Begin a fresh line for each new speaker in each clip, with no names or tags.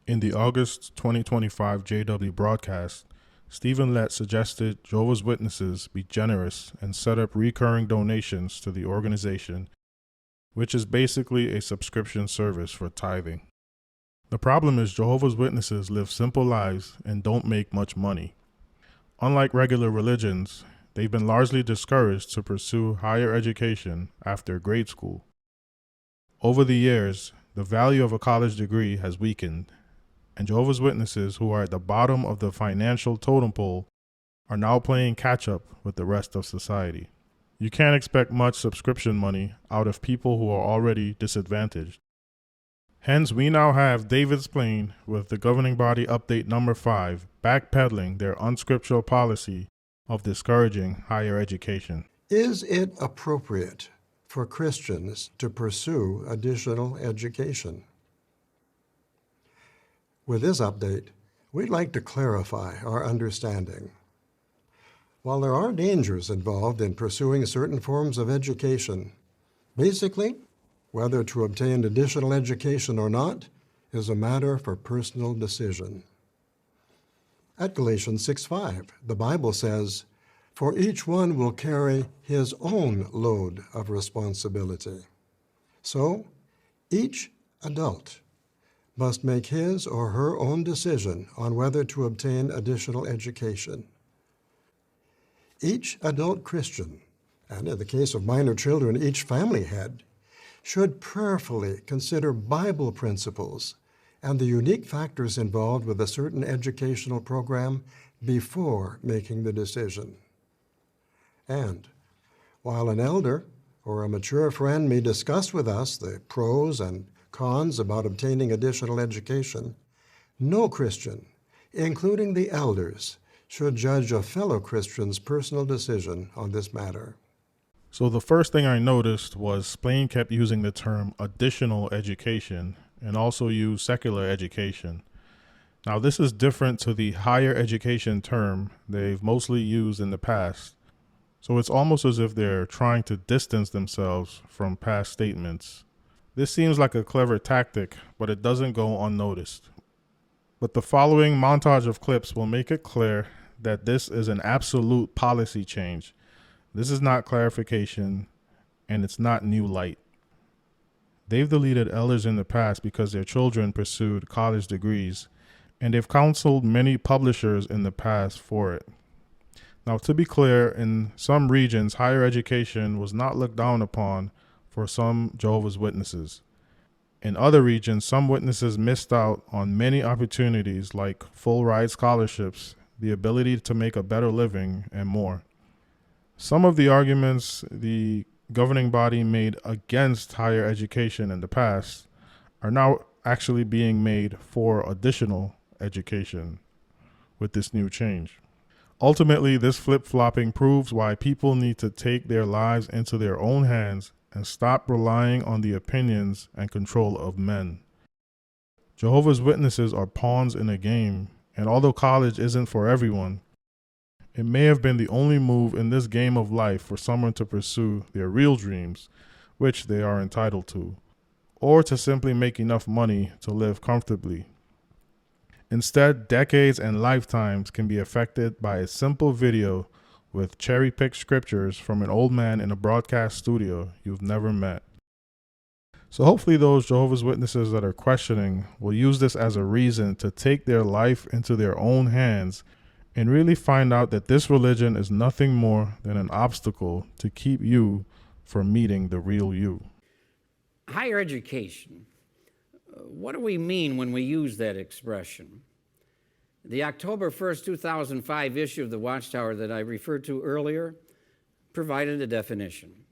In the August 2025 JW broadcast, Stephen Lett suggested Jehovah's Witnesses be generous and set up recurring donations to the organization, which is basically a subscription service for tithing. The problem is Jehovah's Witnesses live simple lives and don't make much money. Unlike regular religions, they've been largely discouraged to pursue higher education after grade school. Over the years, the value of a college degree has weakened, and Jehovah's Witnesses, who are at the bottom of the financial totem pole, are now playing catch-up with the rest of society. You can't expect much subscription money out of people who are already disadvantaged. Hence, we now have David Splane with the governing body update number 5, backpedaling their unscriptural policy of discouraging higher education.
Is it appropriate for Christians to pursue additional education? With this update, we'd like to clarify our understanding. While there are dangers involved in pursuing certain forms of education, basically, whether to obtain additional education or not is a matter for personal decision. At Galatians 6:5, the Bible says, "For each one will carry his own load of responsibility." So, each adult must make his or her own decision on whether to obtain additional education. Each adult Christian, and in the case of minor children, each family head, should prayerfully consider Bible principles and the unique factors involved with a certain educational program before making the decision. And while an elder or a mature friend may discuss with us the pros and cons about obtaining additional education, no Christian, including the elders, should judge a fellow Christian's personal decision on this matter.
So the first thing I noticed was Splane kept using the term additional education and also used secular education. Now this is different to the higher education term they've mostly used in the past. So it's almost as if they're trying to distance themselves from past statements. This seems like a clever tactic, but it doesn't go unnoticed. But the following montage of clips will make it clear that this is an absolute policy change. This is not clarification, and it's not new light. They've deleted elders in the past because their children pursued college degrees, and they've counseled many publishers in the past for it. Now, to be clear, in some regions, higher education was not looked down upon for some Jehovah's Witnesses. In other regions, some witnesses missed out on many opportunities like full ride scholarships, the ability to make a better living, and more. Some of the arguments the governing body made against higher education in the past are now actually being made for additional education with this new change. Ultimately, this flip-flopping proves why people need to take their lives into their own hands and stop relying on the opinions and control of men. Jehovah's Witnesses are pawns in a game, and although college isn't for everyone, it may have been the only move in this game of life for someone to pursue their real dreams, which they are entitled to, or to simply make enough money to live comfortably. Instead, decades and lifetimes can be affected by a simple video with cherry-picked scriptures from an old man in a broadcast studio you've never met. So hopefully those Jehovah's Witnesses that are questioning will use this as a reason to take their life into their own hands and really find out that this religion is nothing more than an obstacle to keep you from meeting the real you.
Higher education. What do we mean when we use that expression? The October 1st, 2005 issue of the Watchtower that I referred to earlier provided a definition.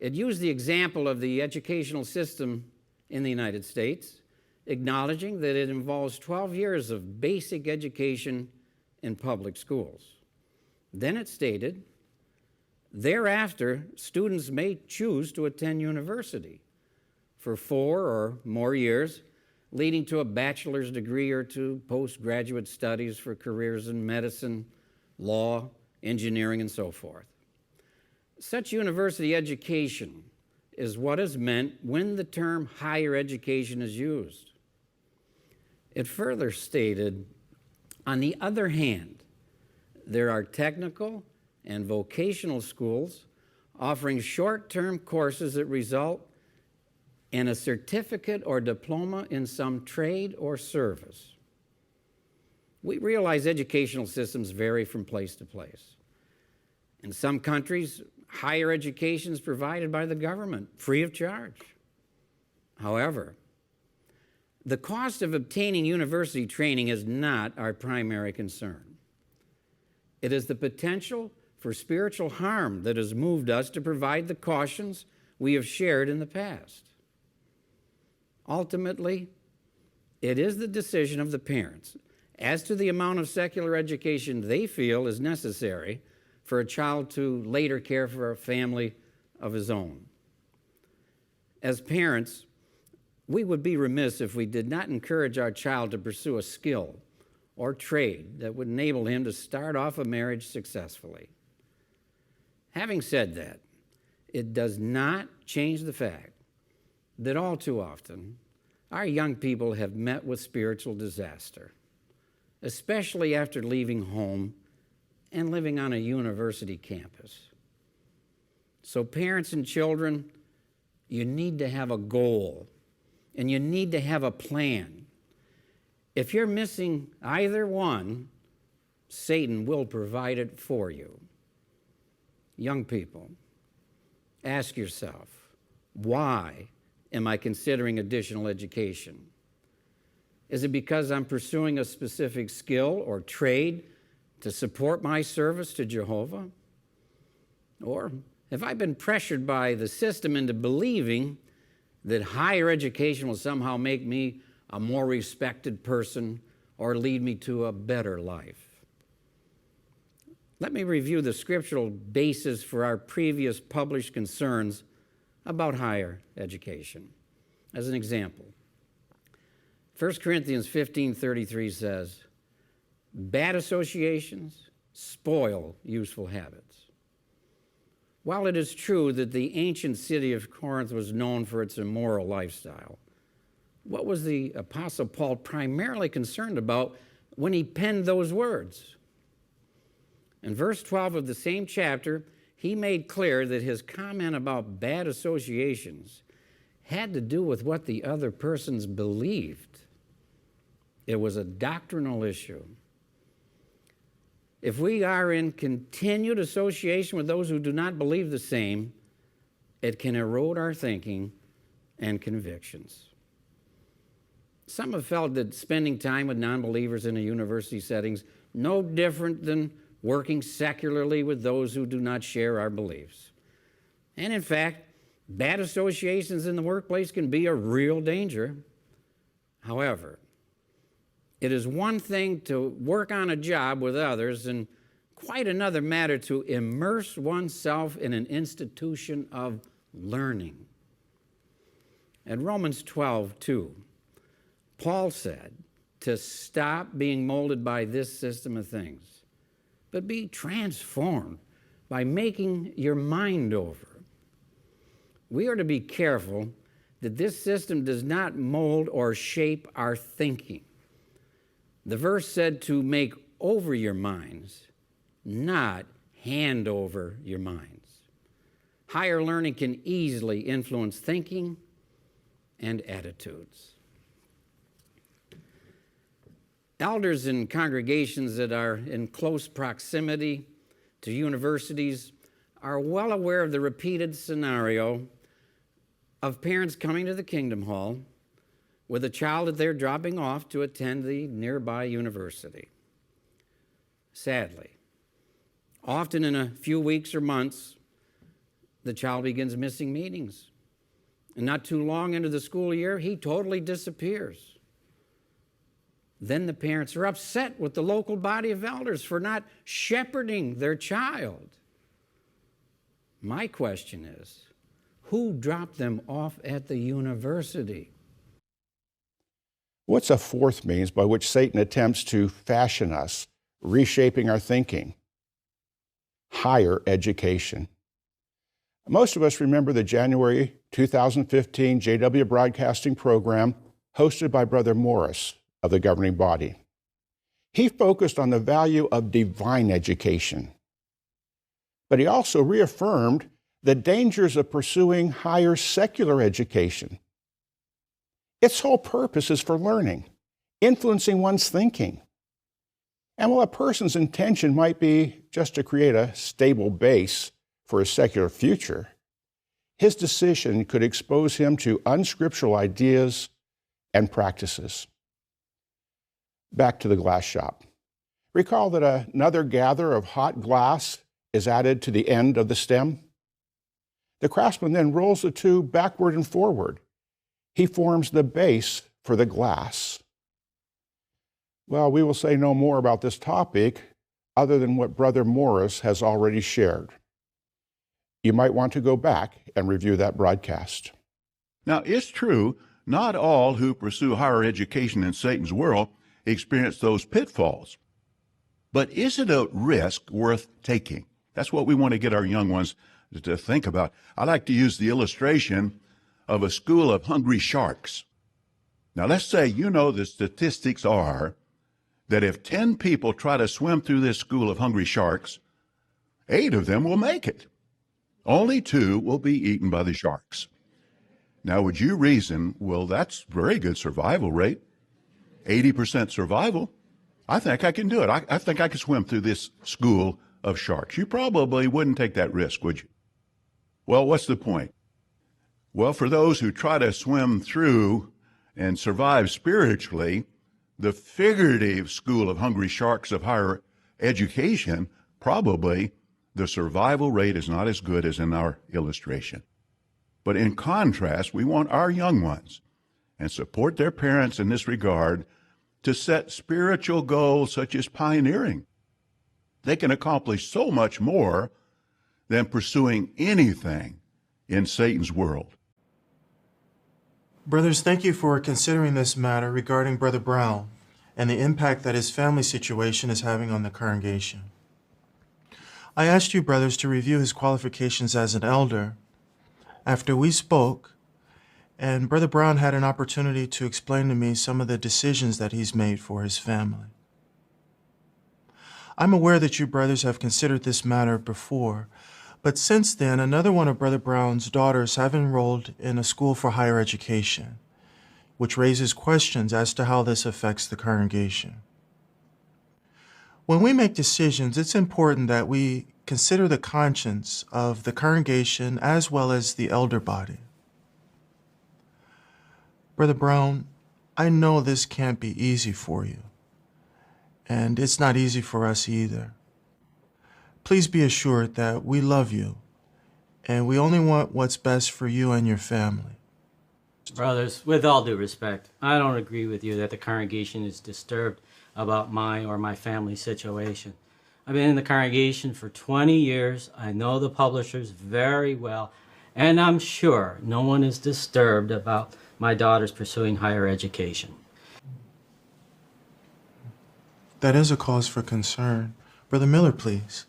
It used the example of the educational system in the United States, acknowledging that it involves 12 years of basic education in public schools. Then it stated, thereafter, students may choose to attend university for 4 or more years, leading to a bachelor's degree or to postgraduate studies for careers in medicine, law, engineering, and so forth. Such university education is what is meant when the term higher education is used. It further stated, on the other hand, there are technical and vocational schools offering short-term courses that result in a certificate or diploma in some trade or service. We realize educational systems vary from place to place. In some countries, higher education is provided by the government, free of charge. However, the cost of obtaining university training is not our primary concern. It is the potential for spiritual harm that has moved us to provide the cautions we have shared in the past. Ultimately, it is the decision of the parents as to the amount of secular education they feel is necessary for a child to later care for a family of his own. As parents, we would be remiss if we did not encourage our child to pursue a skill or trade that would enable him to start off a marriage successfully. Having said that, it does not change the fact that all too often our young people have met with spiritual disaster, especially after leaving home and living on a university campus. So parents and children, you need to have a goal and you need to have a plan. If you're missing either one, Satan will provide it for you. Young people, ask yourself, why am I considering additional education? Is it because I'm pursuing a specific skill or trade to support my service to Jehovah? Or have I been pressured by the system into believing that higher education will somehow make me a more respected person or lead me to a better life? Let me review the scriptural basis for our previous published concerns about higher education. As an example, 1 Corinthians 15:33 says, "Bad associations spoil useful habits." While it is true that the ancient city of Corinth was known for its immoral lifestyle, what was the Apostle Paul primarily concerned about when he penned those words? In verse 12 of the same chapter, he made clear that his comment about bad associations had to do with what the other persons believed. It was a doctrinal issue. If we are in continued association with those who do not believe the same, it can erode our thinking and convictions. Some have felt that spending time with non-believers in a university setting is no different than working secularly with those who do not share our beliefs. And in fact, bad associations in the workplace can be a real danger. However, it is one thing to work on a job with others and quite another matter to immerse oneself in an institution of learning. In Romans 12:2, Paul said to stop being molded by this system of things, but be transformed by making your mind over. We are to be careful that this system does not mold or shape our thinking. The verse said to make over your minds, not hand over your minds. Higher learning can easily influence thinking and attitudes. Elders in congregations that are in close proximity to universities are well aware of the repeated scenario of parents coming to the Kingdom Hall with a child that they're dropping off to attend the nearby university. Sadly, often in a few weeks or months, the child begins missing meetings. And not too long into the school year, he totally disappears. Then the parents are upset with the local body of elders for not shepherding their child. My question is, who dropped them off at the university?
What's a fourth means by which Satan attempts to fashion us, reshaping our thinking? Higher education. Most of us remember the January 2015 JW Broadcasting program hosted by Brother Morris of the governing body. He focused on the value of divine education, but he also reaffirmed the dangers of pursuing higher secular education. Its whole purpose is for learning, influencing one's thinking. And while a person's intention might be just to create a stable base for a secular future, his decision could expose him to unscriptural ideas and practices. Back to the glass shop. Recall that another gather of hot glass is added to the end of the stem. The craftsman then rolls the tube backward and forward. He forms the base for the glass. Well, we will say no more about this topic other than what Brother Morris has already shared. You might want to go back and review that broadcast.
Now, it's true, not all who pursue higher education in Satan's world experience those pitfalls. But is it a risk worth taking? That's what we want to get our young ones to think about. I like to use the illustration of a school of hungry sharks. Now, let's say the statistics are that if 10 people try to swim through this school of hungry sharks, 8 of them will make it. Only 2 will be eaten by the sharks. Now, would you reason, well, that's very good survival rate, 80% survival. I think I can do it. I think I can swim through this school of sharks. You probably wouldn't take that risk, would you? Well, what's the point? Well, for those who try to swim through and survive spiritually, the figurative school of hungry sharks of higher education, probably the survival rate is not as good as in our illustration. But in contrast, we want our young ones, and support their parents in this regard, to set spiritual goals such as pioneering. They can accomplish so much more than pursuing anything in Satan's world.
Brothers, thank you for considering this matter regarding Brother Brown and the impact that his family situation is having on the congregation. I asked you, brothers, to review his qualifications as an elder. After we spoke, and Brother Brown had an opportunity to explain to me some of the decisions that he's made for his family. I'm aware that you brothers have considered this matter before, but since then, another one of Brother Brown's daughters have enrolled in a school for higher education, which raises questions as to how this affects the congregation. When we make decisions, it's important that we consider the conscience of the congregation as well as the elder body. Brother Brown, I know this can't be easy for you, and it's not easy for us either. Please be assured that we love you, and we only want what's best for you and your family.
Brothers, with all due respect, I don't agree with you that the congregation is disturbed about my or my family's situation. I've been in the congregation for 20 years. I know the publishers very well, and I'm sure no one is disturbed about my daughter's pursuing higher education.
That is a cause for concern. Brother Miller, please.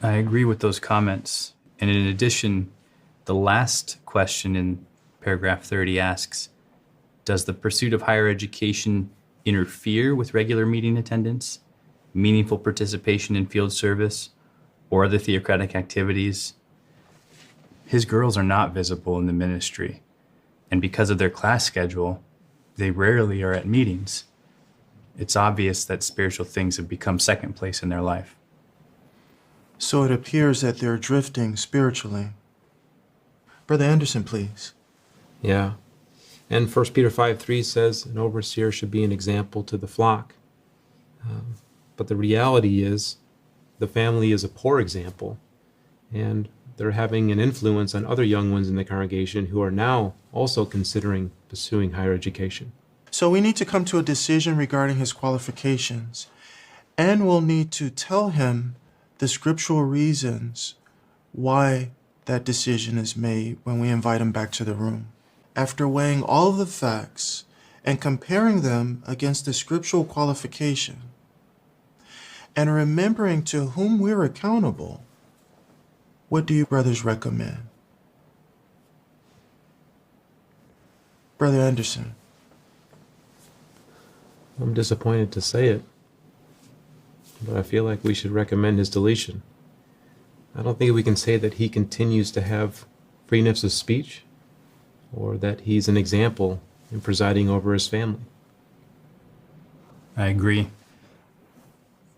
I agree with those comments. And in addition, the last question in paragraph 30 asks, does the pursuit of higher education interfere with regular meeting attendance, meaningful participation in field service, or other theocratic activities? His girls are not visible in the ministry, and because of their class schedule, they rarely are at meetings. It's obvious that spiritual things have become second place in their life.
So it appears that they're drifting spiritually. Brother Anderson, please.
Yeah. And 1 Peter 5:3 says an overseer should be an example to the flock. But the reality is the family is a poor example, and they're having an influence on other young ones in the congregation who are now also considering pursuing higher education.
So we need to come to a decision regarding his qualifications, and we'll need to tell him the scriptural reasons why that decision is made when we invite him back to the room. After weighing all of the facts and comparing them against the scriptural qualification, and remembering to whom we're accountable, what do you brothers recommend? Brother Anderson.
I'm disappointed to say it, but I feel like we should recommend his deletion. I don't think we can say that he continues to have freeness of speech or that he's an example in presiding over his family.
I agree.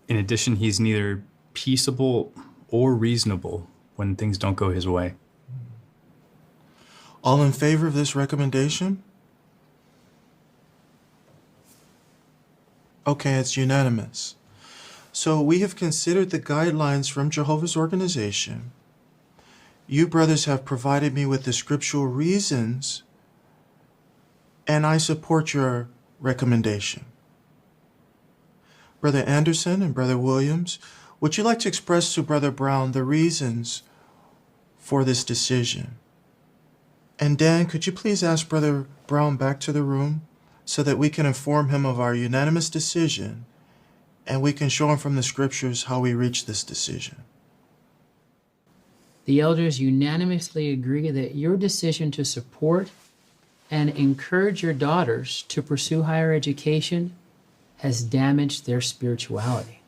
In addition, he's neither peaceable or reasonable when things don't go his way.
All in favor of this recommendation? Okay, it's unanimous. So we have considered the guidelines from Jehovah's organization. You brothers have provided me with the scriptural reasons, and I support your recommendation. Brother Anderson and Brother Williams, would you like to express to Brother Brown the reasons for this decision? And Dan, could you please ask Brother Brown back to the room so that we can inform him of our unanimous decision and we can show him from the scriptures how we reached this decision?
The elders unanimously agree that your decision to support and encourage your daughters to pursue higher education has damaged their spirituality.